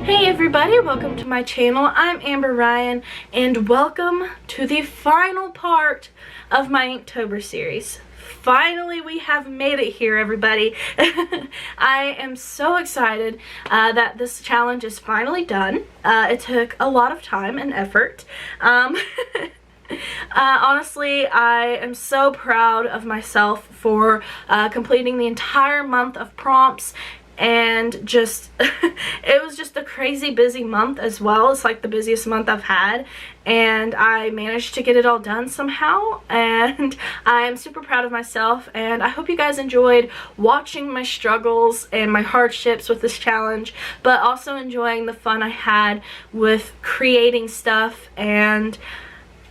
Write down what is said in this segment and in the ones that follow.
Hey everybody, welcome to my channel. I'm Amber Ryan and welcome to the final part of my Inktober series. Finally, we have made it here, everybody. I am so excited that this challenge is finally done. It took a lot of time and effort. Honestly, I am so proud of myself for completing the entire month of prompts, and just it was just a crazy busy month as well. It's like the busiest month I've had, and I managed to get it all done somehow, and I'm super proud of myself. And I hope you guys enjoyed watching my struggles and my hardships with this challenge, but also enjoying the fun I had with creating stuff. And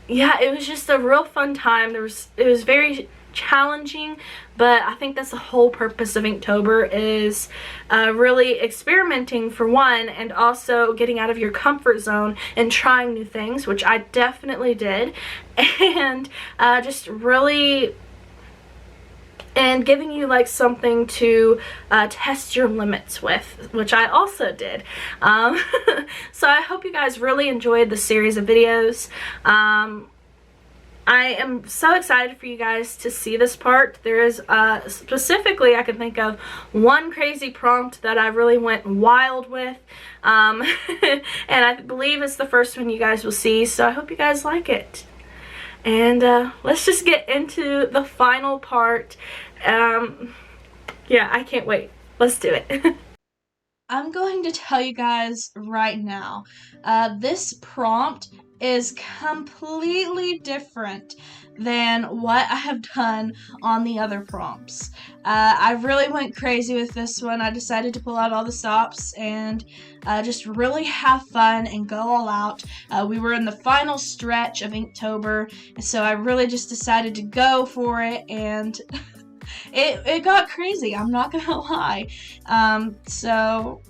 yeah, it was just a real fun time. It was very challenging, but I think that's the whole purpose of Inktober, is really experimenting for one, and also getting out of your comfort zone and trying new things, which I definitely did, and just really giving you like something to test your limits with, which I also did. So I hope you guys really enjoyed the series of videos. I am so excited for you guys to see this part. There is specifically, I can think of one crazy prompt that I really went wild with, and I believe it's the first one you guys will see, so I hope you guys like it. And let's just get into the final part. Yeah, I can't wait. Let's do it. I'm going to tell you guys right now, this prompt is completely different than what I have done on the other prompts. I really went crazy with this one. I decided to pull out all the stops and just really have fun and go all out. We were in the final stretch of Inktober, so I really just decided to go for it, and it got crazy, I'm not gonna lie. So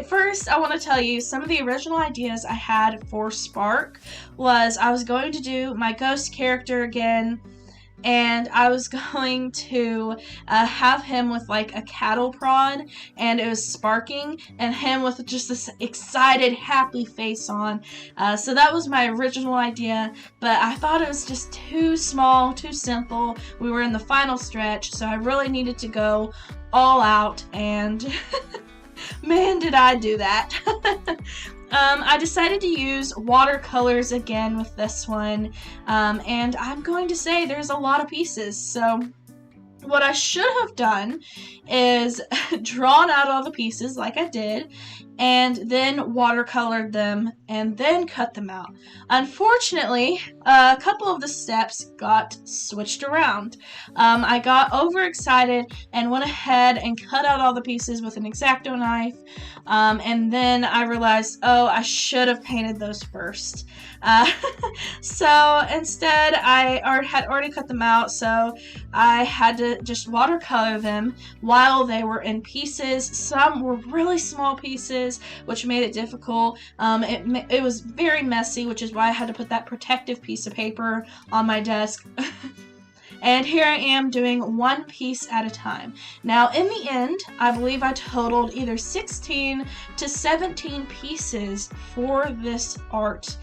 First, I want to tell you some of the original ideas I had for Spark was I was going to do my ghost character again, and I was going to have him with like a cattle prod, and it was sparking, and him with just this excited, happy face on. So that was my original idea, but I thought it was just too small, too simple. We were in the final stretch, so I really needed to go all out, and man, did I do that. I decided to use watercolors again with this one, and I'm going to say there's a lot of pieces, so what I should have done is drawn out all the pieces like I did, and then watercolored them, and then cut them out. Unfortunately, a couple of the steps got switched around. I got overexcited and went ahead and cut out all the pieces with an X-Acto knife, and then I realized, oh, I should have painted those first. So instead, I had already cut them out, so I had to just watercolor them while they were in pieces. Some were really small pieces, which made it difficult. It was very messy, which is why I had to put that protective piece of paper on my desk. And here I am doing one piece at a time. Now, in the end, I believe I totaled either 16 to 17 pieces for this art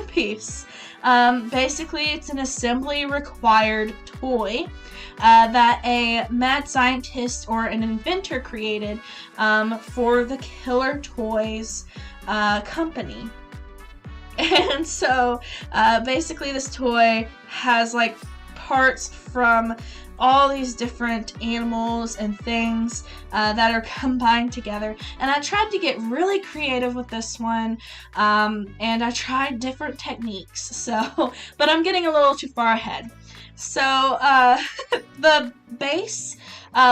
piece. Basically, it's an assembly required toy that a mad scientist or an inventor created for the Killer Toys company. And so basically this toy has like parts from all these different animals and things that are combined together, and I tried to get really creative with this one, and I tried different techniques, but I'm getting a little too far ahead. So the base,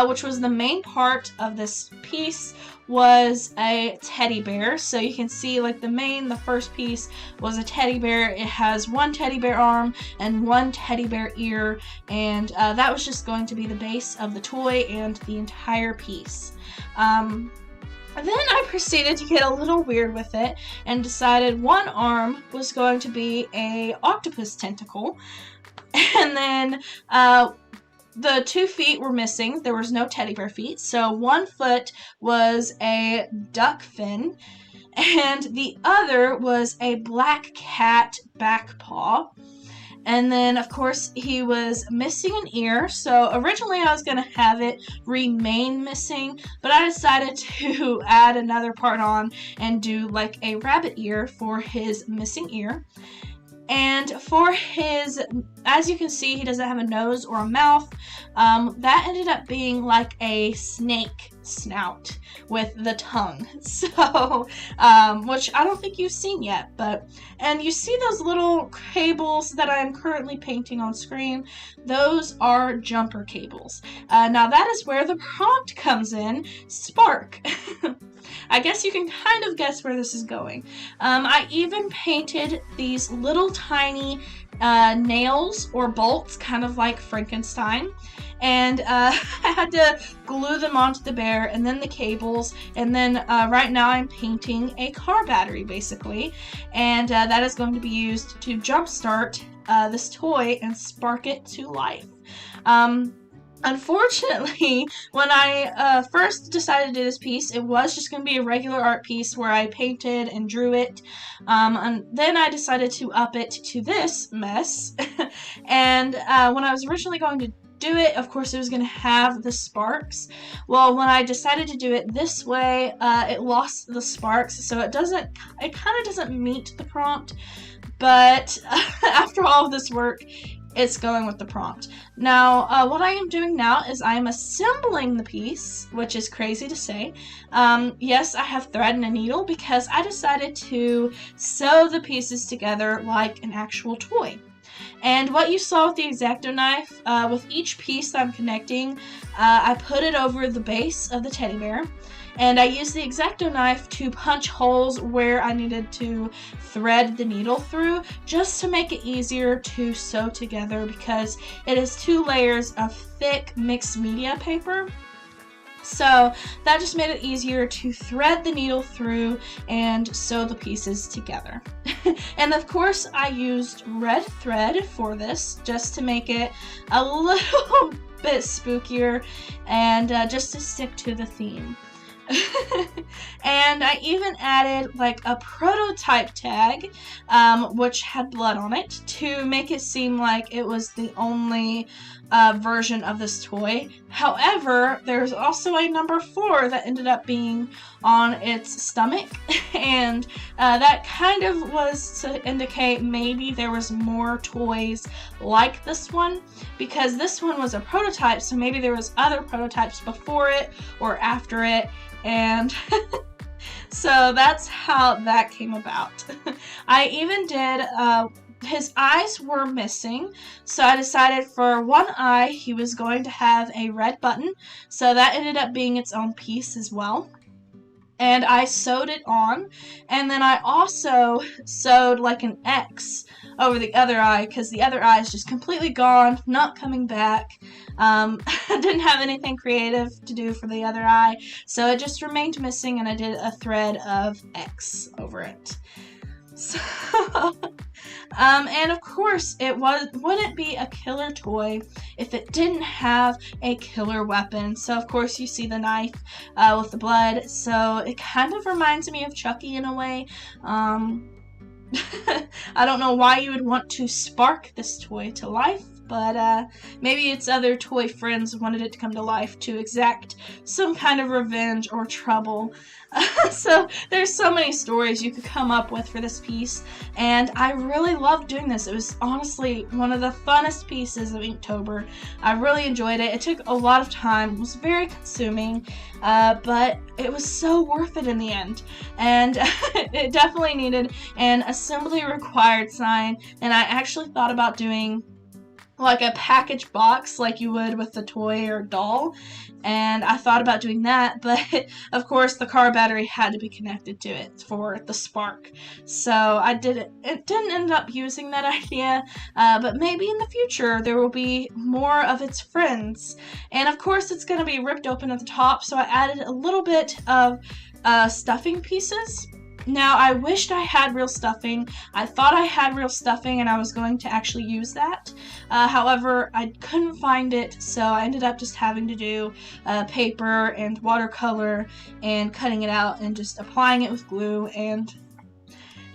which was the main part of this piece, was a teddy bear. So you can see like the first piece was a teddy bear. It has one teddy bear arm and one teddy bear ear, and that was just going to be the base of the toy and the entire piece. Then I proceeded to get a little weird with it and decided one arm was going to be a octopus tentacle, and then the 2 feet were missing. There was no teddy bear feet. So one foot was a duck fin, and the other was a black cat back paw. And then, of course, he was missing an ear. So originally I was going to have it remain missing, but I decided to add another part on and do like a rabbit ear for his missing ear. And for his, as you can see, he doesn't have a nose or a mouth. That ended up being like a snake snout with the tongue. So, which I don't think you've seen yet, and you see those little cables that I am currently painting on screen. Those are jumper cables. Now that is where the prompt comes in, spark. I guess you can kind of guess where this is going. I even painted these little tiny nails or bolts, kind of like Frankenstein. And I had to glue them onto the bear and then the cables. And then right now I'm painting a car battery, basically. And that is going to be used to jumpstart this toy and spark it to life. Unfortunately, when I first decided to do this piece, it was just going to be a regular art piece where I painted and drew it, and then I decided to up it to this mess, and when I was originally going to do it, of course it was going to have the sparks. Well, when I decided to do it this way, it lost the sparks, so it kind of doesn't meet the prompt, but after all of this work, it's going with the prompt. Now, what I am doing now is I am assembling the piece, which is crazy to say. Yes, I have thread and a needle because I decided to sew the pieces together like an actual toy. And what you saw with the X-Acto knife, with each piece that I'm connecting, I put it over the base of the teddy bear. And I used the X-Acto knife to punch holes where I needed to thread the needle through, just to make it easier to sew together because it is 2 layers of thick mixed media paper. So that just made it easier to thread the needle through and sew the pieces together. And of course I used red thread for this just to make it a little bit spookier and just to stick to the theme. And I even added like a prototype tag, which had blood on it, to make it seem like it was the only version of this toy. However, there's also a number 4 that ended up being on its stomach, and that kind of was to indicate maybe there was more toys like this one, because this one was a prototype, so maybe there was other prototypes before it or after it. And so that's how that came about. I even did, his eyes were missing, so I decided for one eye he was going to have a red button, so that ended up being its own piece as well. And I sewed it on, and then I also sewed like an X over the other eye because the other eye is just completely gone, not coming back. I didn't have anything creative to do for the other eye, so it just remained missing, and I did a thread of X over it. So, and of course, it wouldn't be a killer toy if it didn't have a killer weapon. So of course you see the knife with the blood, so it kind of reminds me of Chucky in a way. I don't know why you would want to spark this toy to life, but maybe its other toy friends wanted it to come to life to exact some kind of revenge or trouble. So there's so many stories you could come up with for this piece, and I really loved doing this. It was honestly one of the funnest pieces of Inktober. I really enjoyed it. It took a lot of time. It was very consuming, but it was so worth it in the end. And it definitely needed an assembly required sign, and I actually thought about doing like a package box like you would with a toy or doll, and I thought about doing that, but of course the car battery had to be connected to it for the spark, so I didn't end up using that idea, but maybe in the future there will be more of its friends. And of course it's going to be ripped open at the top, so I added a little bit of stuffing pieces. Now, I wished I had real stuffing. I thought I had real stuffing and I was going to actually use that. However, I couldn't find it, so I ended up just having to do paper and watercolor and cutting it out and just applying it with glue, and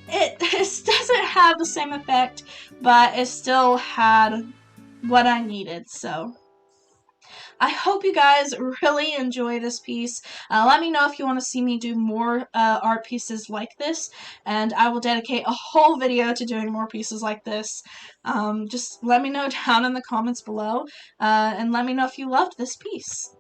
it doesn't have the same effect, but it still had what I needed, so I hope you guys really enjoy this piece. Let me know if you want to see me do more art pieces like this, and I will dedicate a whole video to doing more pieces like this. Just let me know down in the comments below, and let me know if you loved this piece.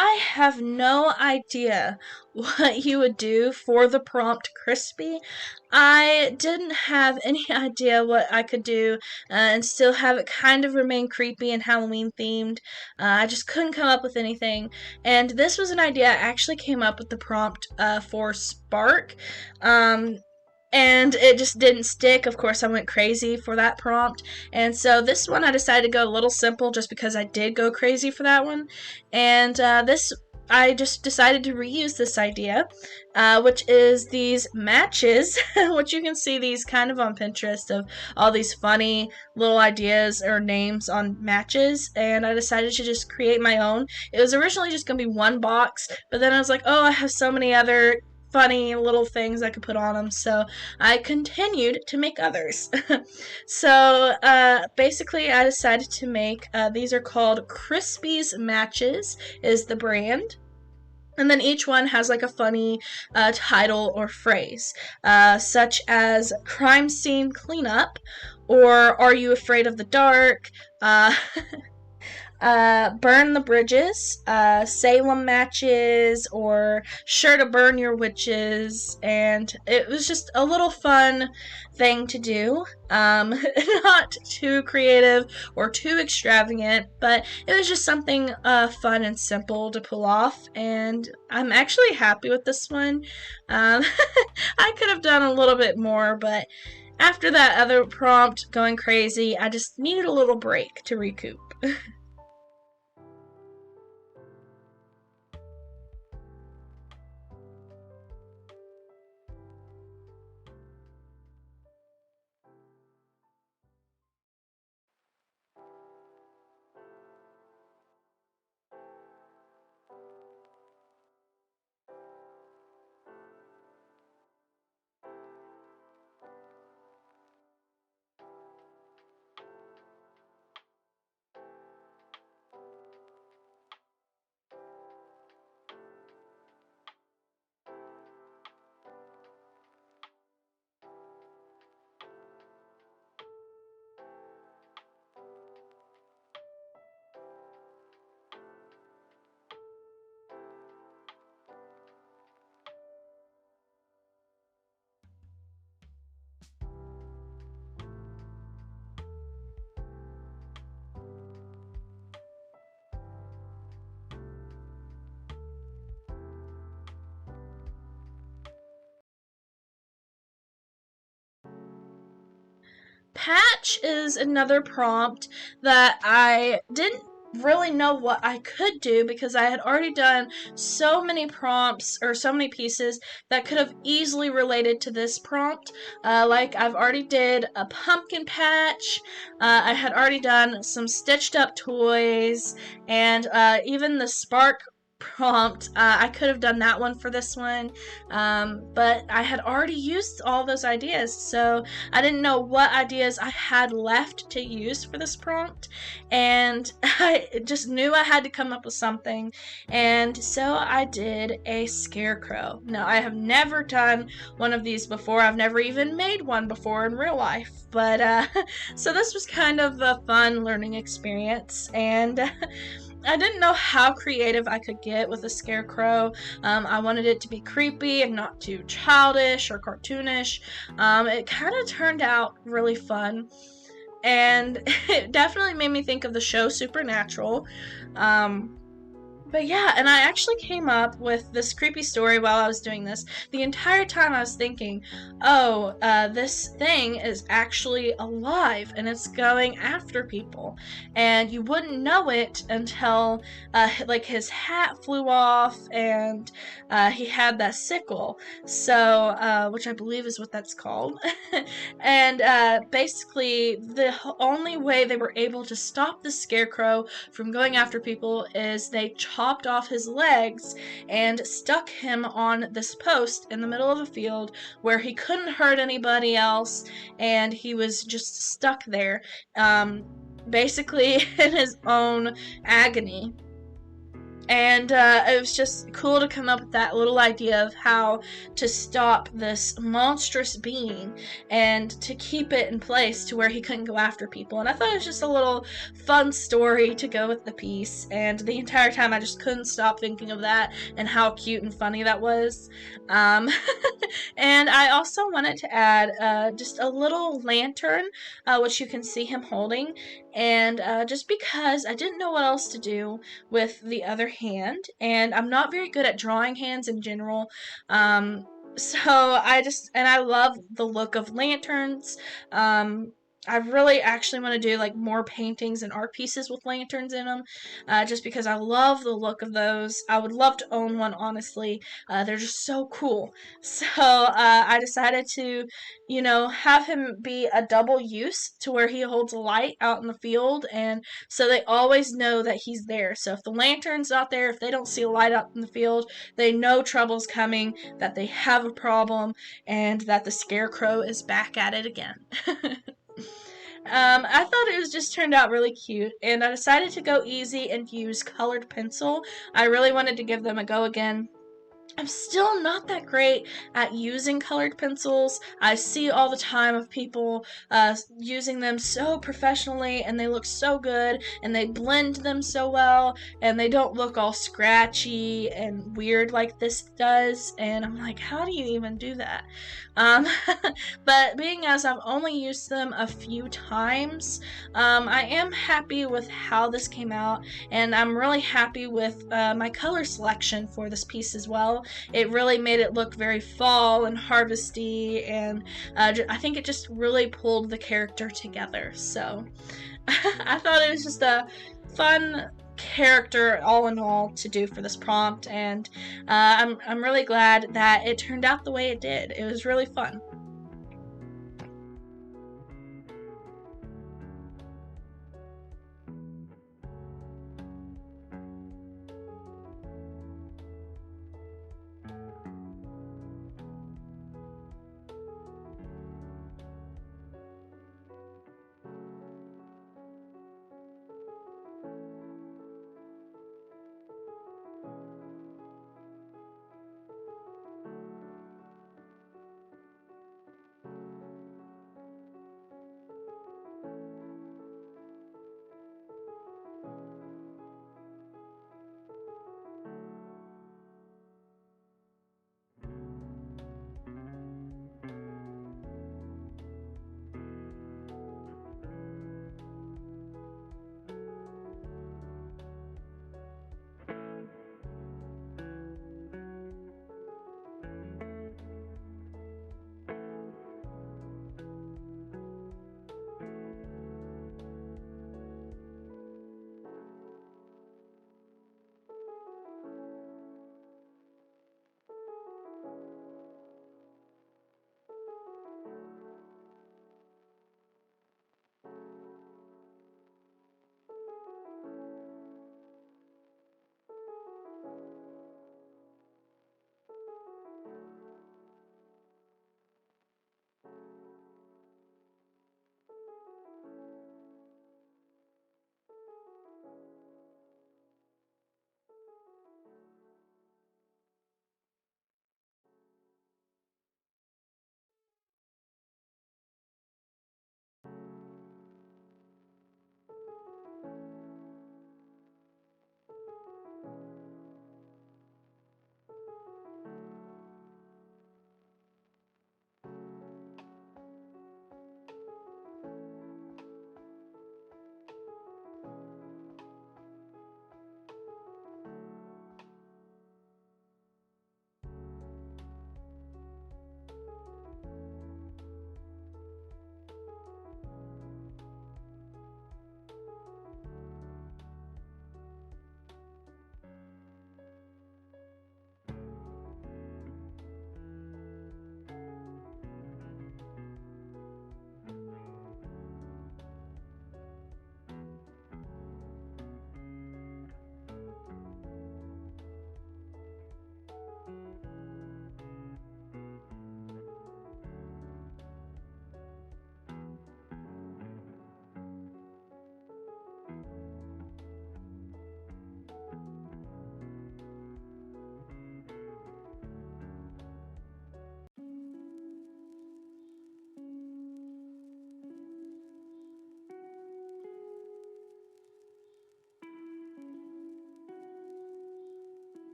I have no idea what you would do for the prompt crispy. I didn't have any idea what I could do and still have it kind of remain creepy and Halloween themed. I just couldn't come up with anything. And this was an idea I actually came up with the prompt for Spark. And it just didn't stick. Of course, I went crazy for that prompt. And so this one I decided to go a little simple just because I did go crazy for that one. And this, I just decided to reuse this idea, which is these matches, which you can see these kind of on Pinterest of all these funny little ideas or names on matches. And I decided to just create my own. It was originally just going to be one box, but then I was like, oh, I have so many other funny little things I could put on them, so I continued to make others. So basically I decided to make, these are called Crispies Matches is the brand. And then each one has like a funny title or phrase, such as Crime Scene Cleanup, or Are You Afraid of the Dark? Burn the Bridges, Salem Matches, or Sure to Burn Your Witches, and it was just a little fun thing to do. Not too creative or too extravagant, but it was just something fun and simple to pull off, and I'm actually happy with this one. I could have done a little bit more, but after that other prompt going crazy, I just needed a little break to recoup. Patch is another prompt that I didn't really know what I could do because I had already done so many prompts or so many pieces that could have easily related to this prompt. Like I've already did a pumpkin patch, I had already done some stitched up toys, and even the spark prompt, I could have done that one for this one, but I had already used all those ideas, so I didn't know what ideas I had left to use for this prompt, and I just knew I had to come up with something, and so I did a scarecrow. Now, I have never done one of these before. I've never even made one before in real life, but so this was kind of a fun learning experience, and I didn't know how creative I could get with a scarecrow. I wanted it to be creepy and not too childish or cartoonish. It kind of turned out really fun, and it definitely made me think of the show Supernatural. But yeah, and I actually came up with this creepy story while I was doing this. The entire time I was thinking, oh, this thing is actually alive and it's going after people. And you wouldn't know it until, like, his hat flew off and he had that sickle. So, which I believe is what that's called. And basically, the only way they were able to stop the scarecrow from going after people is they chopped off his legs and stuck him on this post in the middle of a field where he couldn't hurt anybody else, and he was just stuck there, basically in his own agony. And it was just cool to come up with that little idea of how to stop this monstrous being and to keep it in place to where he couldn't go after people. And I thought it was just a little fun story to go with the piece. And the entire time I just couldn't stop thinking of that and how cute and funny that was. Um, and I also wanted to add just a little lantern, which you can see him holding. And just because I didn't know what else to do with the other hand, and I'm not very good at drawing hands in general. So I love the look of lanterns. I really actually want to do like more paintings and art pieces with lanterns in them, just because I love the look of those. I would love to own one, honestly. They're just so cool. So I decided to, have him be a double use to where he holds a light out in the field, and so they always know that he's there. So if the lantern's not there, if they don't see a light out in the field, they know trouble's coming, that they have a problem, and that the scarecrow is back at it again. I thought it was just turned out really cute, and I decided to go easy and use colored pencil. I really wanted to give them a go again. I'm still not that great at using colored pencils. I see all the time of people using them so professionally, and they look so good, and they blend them so well, and they don't look all scratchy and weird like this does. And I'm like, how do you even do that? Um, but being as I've only used them a few times, I am happy with how this came out, and I'm really happy with my color selection for this piece as well. It really made it look very fall and harvesty, and I think it just really pulled the character together. So I thought it was just a fun character all in all to do for this prompt, and I'm really glad that it turned out the way it did. It was really fun.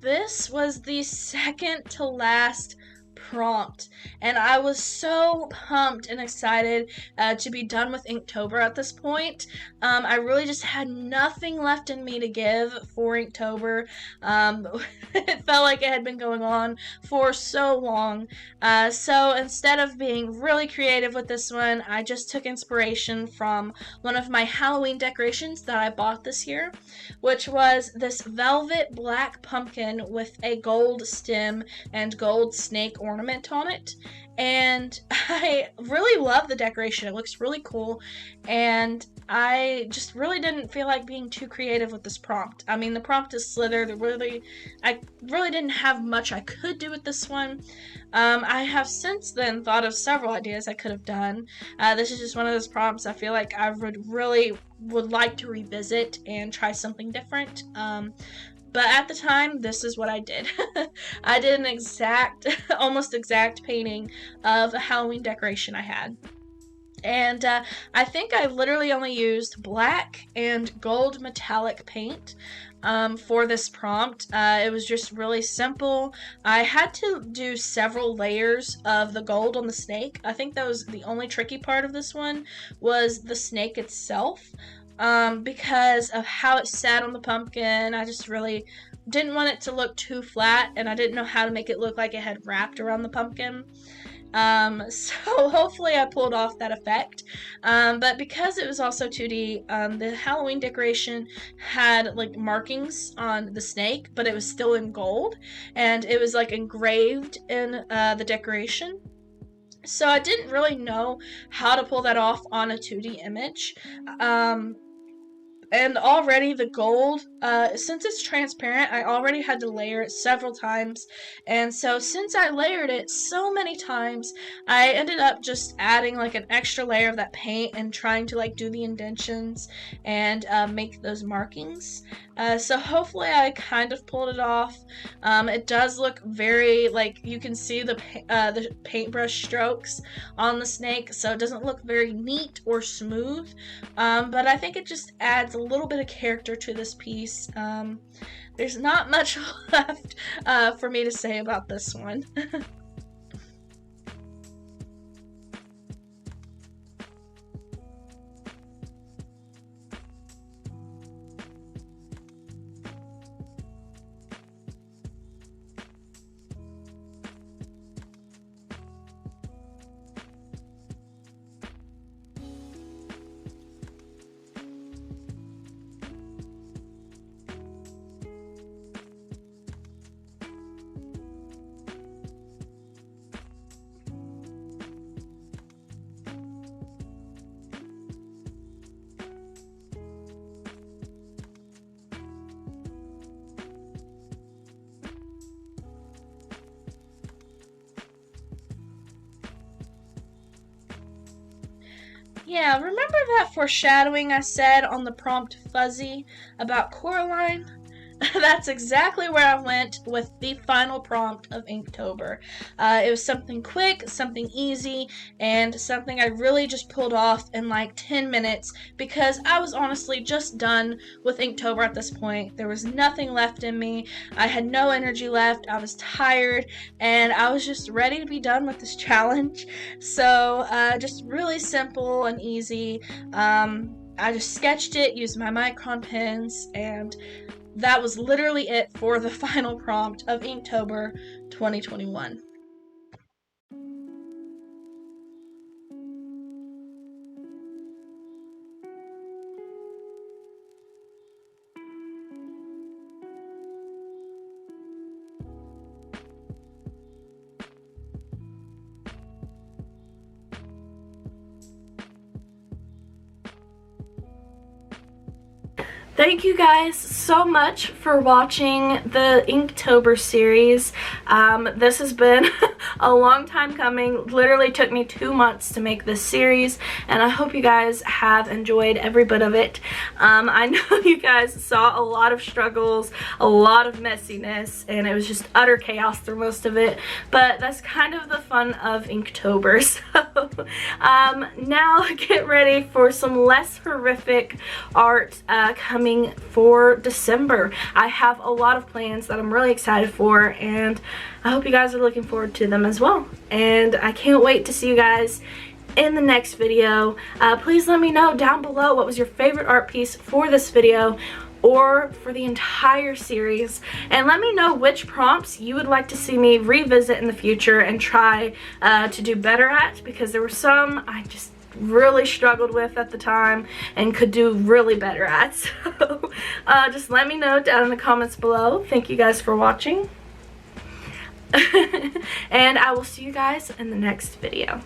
this was the second to last prompt, and I was so pumped and excited to be done with Inktober at this point. I really just had nothing left in me to give for Inktober. It felt like it had been going on for so long. So instead of being really creative with this one, I just took inspiration from one of my Halloween decorations that I bought this year, which was this velvet black pumpkin with a gold stem and gold snake ornament on it. And I really love the decoration. It looks really cool, and I just really didn't feel like being too creative with this prompt. I mean, the prompt is Slither. I really didn't have much I could do with this one. I have since then thought of several ideas I could have done. This is just one of those prompts I feel like I would like to revisit and try something different. But at the time, this is what I did. I did an almost exact painting of a Halloween decoration I had. And I think I literally only used black and gold metallic paint for this prompt. It was just really simple. I had to do several layers of the gold on the snake. I think that was the only tricky part of this one, was the snake itself. Because of how it sat on the pumpkin. I just really didn't want it to look too flat, and I didn't know how to make it look like it had wrapped around the pumpkin. So hopefully I pulled off that effect. But because it was also 2D, the Halloween decoration had like markings on the snake, but it was still in gold, and it was like engraved in the decoration. So I didn't really know how to pull that off on a 2D image. And already the gold, since it's transparent, I already had to layer it several times. And so since I layered it so many times, I ended up just adding like an extra layer of that paint and trying to like do the indentions and make those markings. So hopefully I kind of pulled it off. It does look very, like, you can see the paintbrush strokes on the snake, so it doesn't look very neat or smooth. But I think it just adds a little bit of character to this piece. There's not much left for me to say about this one. Yeah, remember that foreshadowing I said on the prompt Fuzzy about Coraline? That's exactly where I went with the final prompt of Inktober. It was something quick, something easy, and something I really just pulled off in like 10 minutes because I was honestly just done with Inktober at this point. There was nothing left in me. I had no energy left. I was tired, and I was just ready to be done with this challenge. So just really simple and easy. I just sketched it, used my micron pens, and that was literally it for the final prompt of Inktober 2021. Thank you guys so much for watching the Inktober series. This has been a long time coming. Literally took me 2 months to make this series, and I hope you guys have enjoyed every bit of it. I know you guys saw a lot of struggles, a lot of messiness, and it was just utter chaos through most of it, but that's kind of the fun of Inktober. So now get ready for some less horrific art coming for December. December. I have a lot of plans that I'm really excited for, and I hope you guys are looking forward to them as well. And I can't wait to see you guys in the next video. Please let me know down below what was your favorite art piece for this video or for the entire series, and let me know which prompts you would like to see me revisit in the future and try to do better at, because there were some I just really struggled with at the time and could do really better at. So just let me know down in the comments below. Thank you guys for watching. And I will see you guys in the next video.